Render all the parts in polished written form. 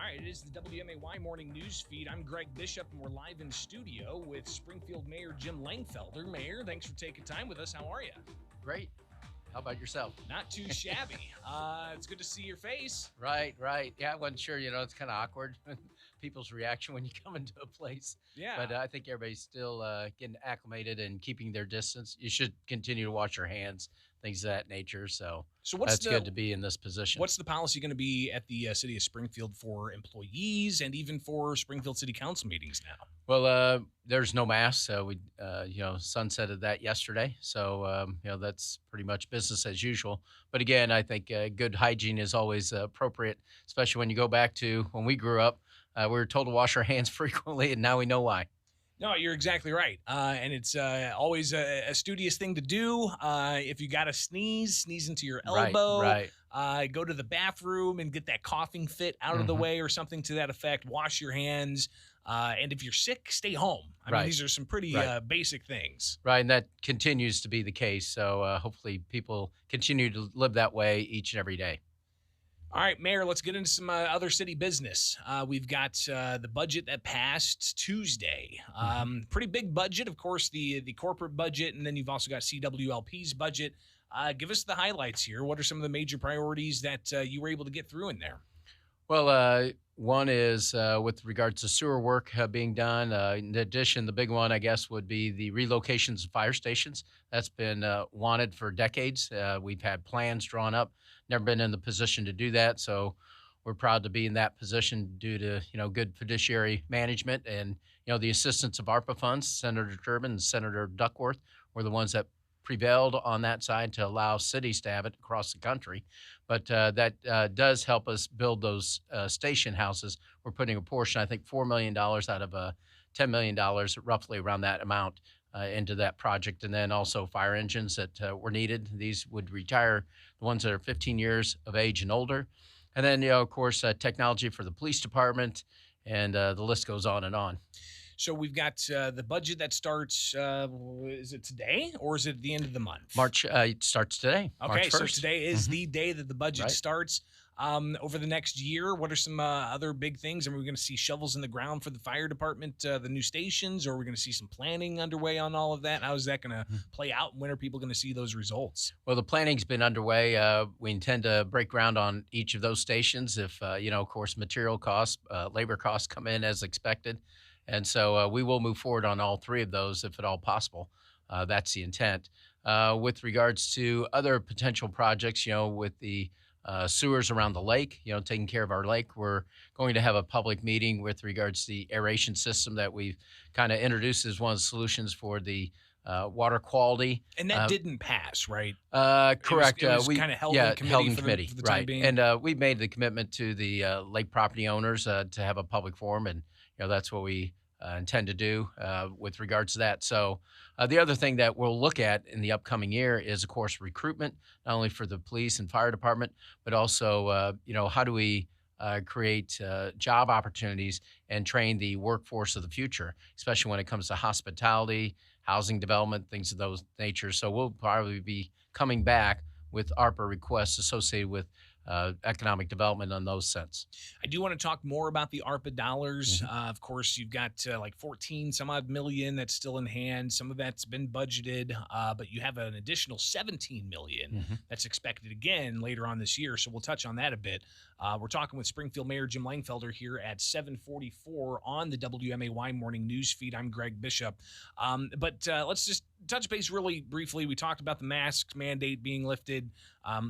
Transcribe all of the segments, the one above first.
right, it is the WMAY morning news feed. I'm Greg Bishop, and we're live in studio with Springfield Mayor Jim Langfelder. Mayor, thanks for taking time with us. How are you? Great. How about yourself? Not too shabby. It's good to see your face. Right. Yeah, I wasn't sure. It's kind of awkward people's reaction when you come into a place. Yeah. But I think everybody's still getting acclimated and keeping their distance. You should continue to wash your hands, things of that nature. So So that's good to be in this position. what's the policy going to be at the city of Springfield for employees and even for Springfield City Council meetings now? Well, there's no mask. So we, sunsetted that yesterday. So, that's pretty much business as usual. But again, I think good hygiene is always appropriate, especially when you go back to when we grew up. We were told to wash our hands frequently, and now we know why. No, you're exactly right. And it's always a studious thing to do. If you got to sneeze into your elbow. Right. Go to the bathroom and get that coughing fit out of the way or something to that effect. Wash your hands. And if you're sick, stay home. I mean, these are some pretty basic things. Right, and that continues to be the case. So hopefully people continue to live that way each and every day. All right, Mayor, let's get into some other city business. We've got the budget that passed Tuesday. Pretty big budget, of course, the corporate budget, and then you've also got CWLP's budget. Give us the highlights here. What are some of the major priorities that you were able to get through in there? Well, one is with regards to sewer work being done. In addition, the big one, I guess, would be the relocations of fire stations. That's been wanted for decades. We've had plans drawn up, never been in the position to do that. So we're proud to be in that position due to, good fiduciary management and, the assistance of ARPA funds. Senator Durbin and Senator Duckworth were the ones that prevailed on that side to allow cities to have it across the country. But that does help us build those station houses. We're putting a portion, I think $4 million out of $10 million, roughly around that amount, into that project. And then also fire engines that were needed. These would retire the ones that are 15 years of age and older. And then, of course, technology for the police department, and the list goes on and on. So we've got the budget that starts, is it today or is it at the end of the month? March, it starts today. Okay, March 1st. So today is the day that the budget starts. Over the next year, what are some other big things? Are we going to see shovels in the ground for the fire department, the new stations, or are we going to see some planning underway on all of that? How is that going to play out, and when are people going to see those results? Well, the planning's been underway. We intend to break ground on each of those stations if, of course, material costs, labor costs come in as expected. And so we will move forward on all three of those if at all possible. That's the intent. With regards to other potential projects, with the sewers around the lake, taking care of our lake, we're going to have a public meeting with regards to the aeration system that we've kind of introduced as one of the solutions for the water quality. And that didn't pass, right? Correct. It was kind of held in committee for the time being. And we've made the commitment to the lake property owners to have a public forum, and that's what we intend to do with regards to that. So the other thing that we'll look at in the upcoming year is, of course, recruitment, not only for the police and fire department, but also, how do we create job opportunities and train the workforce of the future, especially when it comes to hospitality, housing development, things of those nature. So we'll probably be coming back with ARPA requests associated with economic development on those sense. I do want to talk more about the ARPA dollars. Of course, you've got like 14 some odd million that's still in hand. Some of that's been budgeted, but you have an additional 17 million that's expected again later on this year. So we'll touch on that a bit. We're talking with Springfield Mayor Jim Langfelder here at 7:44 on the WMAY morning news feed. I'm Greg Bishop. But let's just touch base really briefly. We talked about the mask mandate being lifted.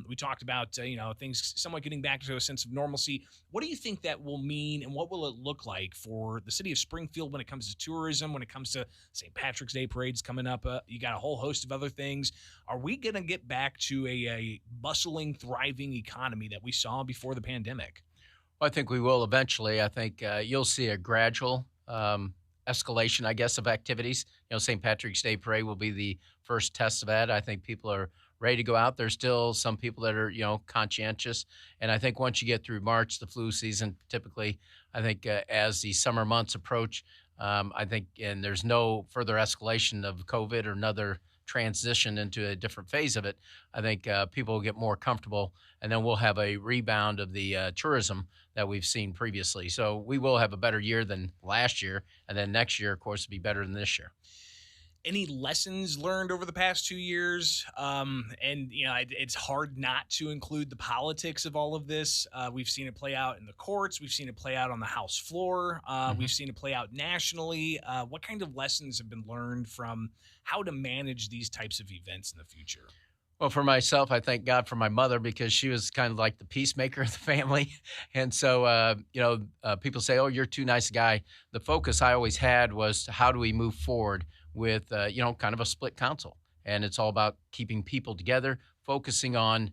We talked about, things somewhat getting back to a sense of normalcy. What do you think that will mean, and what will it look like for the city of Springfield when it comes to tourism, when it comes to St. Patrick's Day parades coming up? You got a whole host of other things. Are we going to get back to a bustling, thriving economy that we saw before the pandemic? Well, I think we will eventually. I think you'll see a gradual escalation, I guess, of activities. St. Patrick's Day Parade will be the first test of that. I think people are ready to go out. There's still some people that are, conscientious. And I think once you get through March, the flu season, typically, I think as the summer months approach, I think, and there's no further escalation of COVID or another transition into a different phase of it, I think people will get more comfortable, and then we'll have a rebound of the tourism that we've seen previously. So we will have a better year than last year, and then next year, of course, will be better than this year. Any lessons learned over the past 2 years? And it's hard not to include the politics of all of this. We've seen it play out in the courts. We've seen it play out on the House floor. We've seen it play out nationally. What kind of lessons have been learned from how to manage these types of events in the future? Well, for myself, I thank God for my mother because she was kind of like the peacemaker of the family. And so, people say, "Oh, you're too nice a guy." The focus I always had was how do we move forward with, kind of a split council. And it's all about keeping people together, focusing on,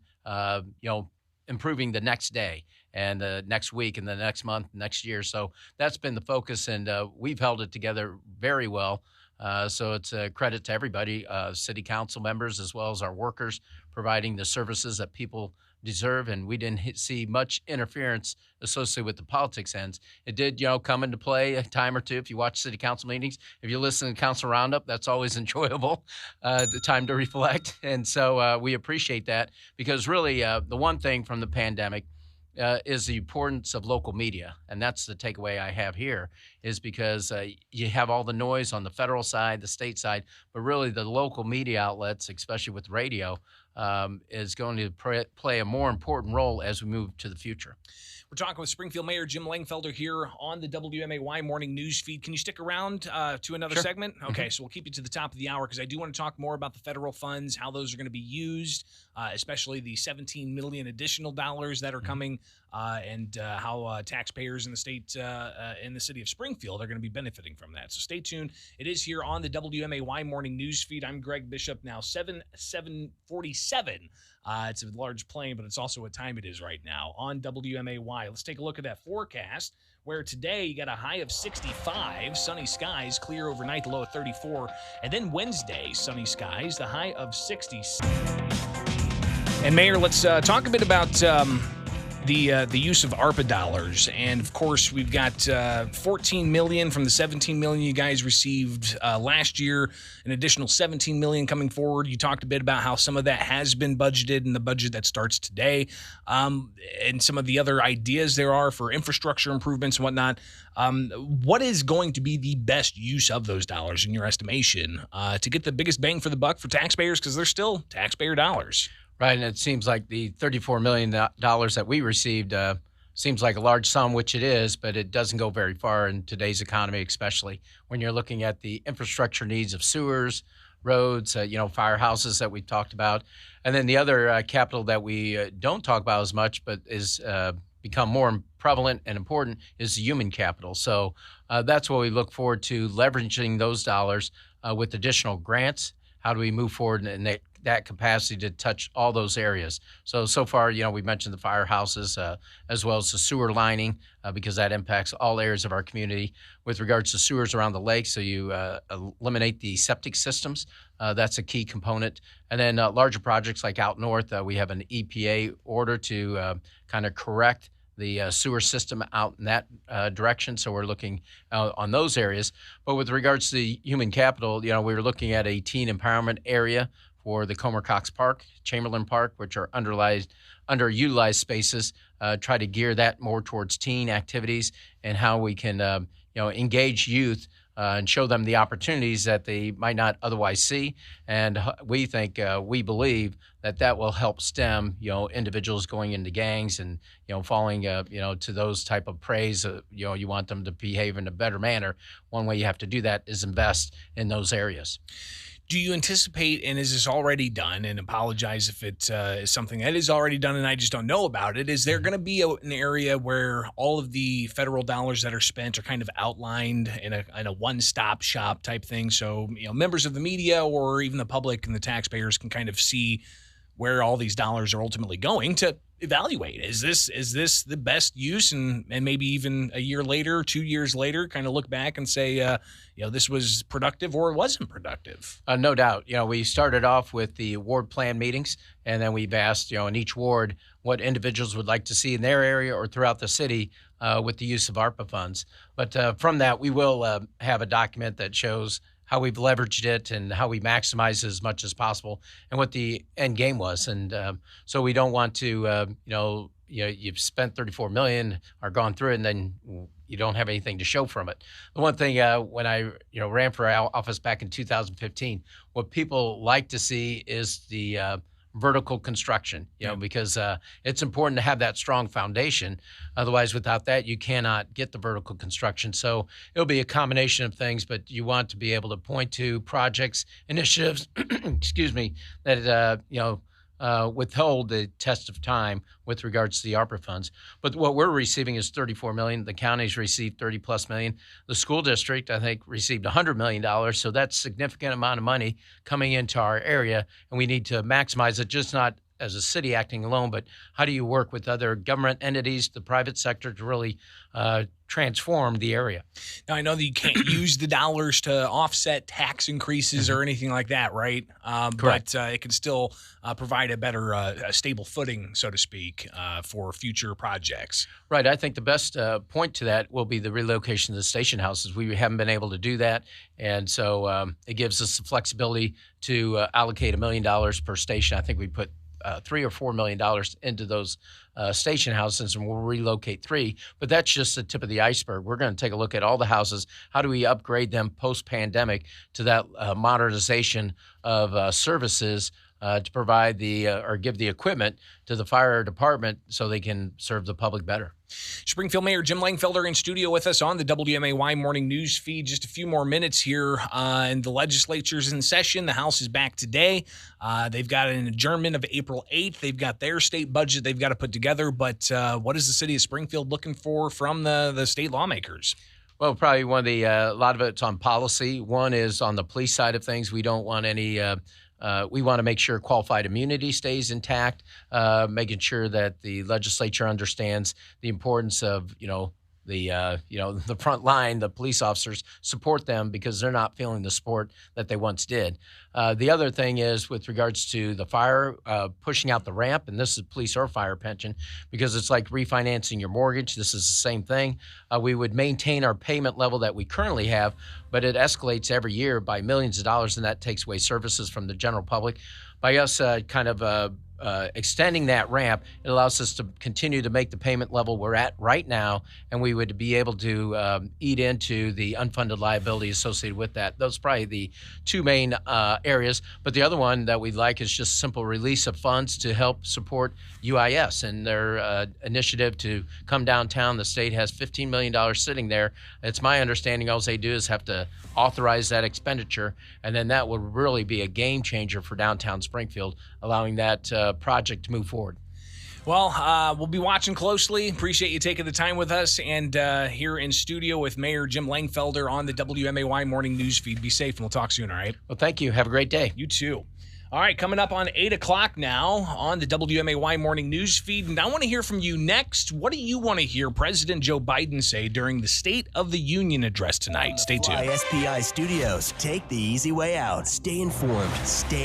improving the next day and the next week and the next month, next year. So that's been the focus. And we've held it together very well. So it's a credit to everybody, city council members, as well as our workers, providing the services that people deserve. And we didn't see much interference associated with the politics ends. It did, come into play a time or two. If you watch city council meetings, if you listen to council roundup, that's always enjoyable, the time to reflect. And so we appreciate that because really the one thing from the pandemic is the importance of local media. And that's the takeaway I have here is because you have all the noise on the federal side, the state side, but really the local media outlets, especially with radio, is going to play a more important role as we move to the future. We're talking with Springfield Mayor Jim Langfelder here on the WMAY morning news feed. Can you stick around to another segment? Okay, so we'll keep you to the top of the hour because I do want to talk more about the federal funds, how those are going to be used, especially the $17 million additional dollars that are coming, and how taxpayers in the state, in the city of Springfield, are going to be benefiting from that. So stay tuned. It is here on the WMAY morning news feed. I'm Greg Bishop. Now 7:47. It's a large plane, but it's also what time it is right now on WMAY. Let's take a look at that forecast, where today you got a high of 65, sunny skies, clear overnight, the low of 34. And then Wednesday, sunny skies, the high of 60. And Mayor, let's talk a bit about the use of ARPA dollars. And of course, we've got $14 million from the $17 million you guys received last year, an additional $17 million coming forward. You talked a bit about how some of that has been budgeted in the budget that starts today, and some of the other ideas there are for infrastructure improvements and whatnot. What is going to be the best use of those dollars in your estimation to get the biggest bang for the buck for taxpayers? Because they're still taxpayer dollars. Right, and it seems like the $34 million that we received seems like a large sum, which it is, but it doesn't go very far in today's economy, especially when you're looking at the infrastructure needs of sewers, roads, firehouses that we've talked about. And then the other capital that we don't talk about as much, but is become more prevalent and important is the human capital. So that's what we look forward to, leveraging those dollars with additional grants. How do we move forward in that capacity to touch all those areas? So far, we mentioned the firehouses as well as the sewer lining because that impacts all areas of our community. With regards to sewers around the lake, so you eliminate the septic systems. That's a key component. And then larger projects like out north, we have an EPA order to kind of correct the sewer system out in that direction. So we're looking on those areas. But with regards to the human capital, we were looking at a teen empowerment area for the Comer Cox Park, Chamberlain Park, which are underutilized spaces, try to gear that more towards teen activities and how we can engage youth and show them the opportunities that they might not otherwise see. And we believe that will help stem, individuals going into gangs and, falling, to those type of praise. You want them to behave in a better manner. One way you have to do that is invest in those areas. Do you anticipate, and is this already done, and apologize if it is something that is already done and I just don't know about it, is there going to be an area where all of the federal dollars that are spent are kind of outlined in a one-stop shop type thing? So, members of the media or even the public and the taxpayers can kind of see where all these dollars are ultimately going to evaluate. Is this the best use? And maybe even a year later, 2 years later, kind of look back and say, this was productive or it wasn't productive. No doubt. We started off with the ward plan meetings, and then we've asked, in each ward what individuals would like to see in their area or throughout the city with the use of ARPA funds. But from that, we will have a document that shows how we've leveraged it and how we maximize as much as possible, and what the end game was. And so we don't want to, you've spent 34 million or gone through it, and then you don't have anything to show from it. The one thing when I ran for office back in 2015, what people like to see is the vertical construction, because it's important to have that strong foundation. Otherwise, without that, you cannot get the vertical construction. So it'll be a combination of things, but you want to be able to point to projects, initiatives, excuse me, that, withhold the test of time with regards to the ARPA funds. But what we're receiving is $34 million. The county's received $30+ million. The school district, I think, received $100 million. So that's a significant amount of money coming into our area, and we need to maximize it, just not as a city acting alone, but how do you work with other government entities, the private sector, to really transform the area? Now, I know that you can't use the dollars to offset tax increases or anything like that, right? Correct. But it can still provide a better, a stable footing, so to speak, for future projects. Right. I think the best point to that will be the relocation of the station houses. We haven't been able to do that, and so it gives us the flexibility to allocate $1 million per station. I think we put $3 or $4 million into those station houses, and we'll relocate 3. But that's just the tip of the iceberg. We're going to take a look at all the houses. How do we upgrade them post-pandemic to that modernization of services to provide or give the equipment to the fire department so they can serve the public better? Springfield Mayor Jim Langfelder in studio with us on the WMAY morning news feed. Just a few more minutes here, and the legislature's in session. The House is back today. They've got an adjournment of April 8th. They've got their state budget they've got to put together. But what is the city of Springfield looking for from the state lawmakers? Well, probably a lot of it's on policy. One is on the police side of things. We don't want any we want to make sure qualified immunity stays intact, making sure that the legislature understands the importance of, the front line, the police officers, support them because they're not feeling the support that they once did. The other thing is with regards to the fire, pushing out the ramp, and this is police or fire pension, because it's like refinancing your mortgage. This is the same thing. We would maintain our payment level that we currently have, but it escalates every year by millions of dollars, and that takes away services from the general public. By us extending that ramp, it allows us to continue to make the payment level we're at right now, and we would be able to eat into the unfunded liability associated with that. Those are probably the 2 main areas. But the other one that we'd like is just simple release of funds to help support UIS and their initiative to come downtown. The state has $15 million sitting there. It's my understanding all they do is have to authorize that expenditure, and then that would really be a game changer for downtown Springfield, allowing that project to move forward. Well, we'll be watching closely. Appreciate you taking the time with us, and here in studio with Mayor Jim Langfelder on the WMAY morning news feed. Be safe, and we'll talk soon, all right? Well, thank you. Have a great day. You too. All right, coming up on 8 o'clock now on the WMAY morning news feed. And I want to hear from you next. What do you want to hear President Joe Biden say during the State of the Union address tonight? Stay tuned. SPI Studios. Take the easy way out. Stay informed. Stay